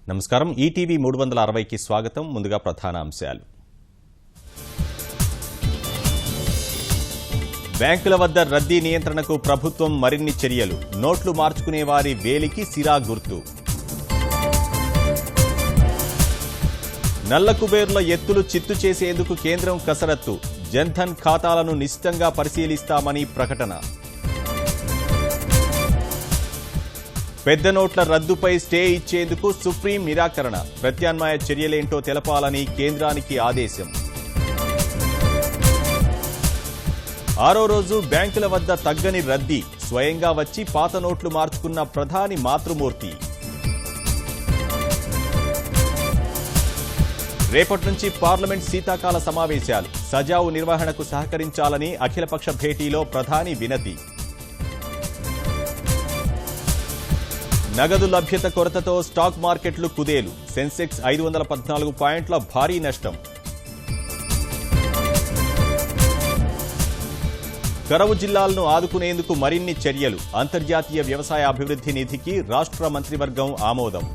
నమస్కారం ఈటీవీ 360కి స్వాగతం. ముందుగా ప్రధాన అంశాలు. బ్యాంకుల వద్ద రద్దీ నియంత్రణకు ప్రభుత్వం మరిన్ని చర్యలు. నోట్లు మార్చుకునే వారి వేలికి సిరా గుర్తు. నల్ల కుబేరుల ఎత్తులు చిత్తు చేసేందుకు కేంద్రం కసరత్తు. జన్ధన్ ఖాతాలను నిశ్చితంగా పరిశీలిస్తామని ప్రకటన. పెద్ద నోట్ల రద్దుపై స్టే ఇచ్చేందుకు సుప్రీం నిరాకరణ. ప్రత్యామ్నాయ చర్యలేంటో తెలపాలని కేంద్రానికి ఆదేశం. ఆరో రోజు బ్యాంకుల వద్ద తగ్గని రద్దీ. స్వయంగా వచ్చి పాత నోట్లు మార్చుకున్న ప్రధాని మాతృమూర్తి. రేపటి నుంచి పార్లమెంట్ శీతాకాల సమావేశాలు. సజావు నిర్వహణకు సహకరించాలని అఖిలపక్ష భేటీలో ప్రధాని వినతి. నగదు లభ్యత కొరతతో స్టాక్ మార్కెట్లు కుదేలు. సెన్సెక్స్ 514 పాయింట్ల భారీ నష్టం. కరవు జిల్లాలను ఆదుకునేందుకు మరిన్ని చర్యలు. అంతర్జాతీయ వ్యవసాయ అభివృద్ధి నిధికి రాష్ట్ర మంత్రివర్గం ఆమోదం.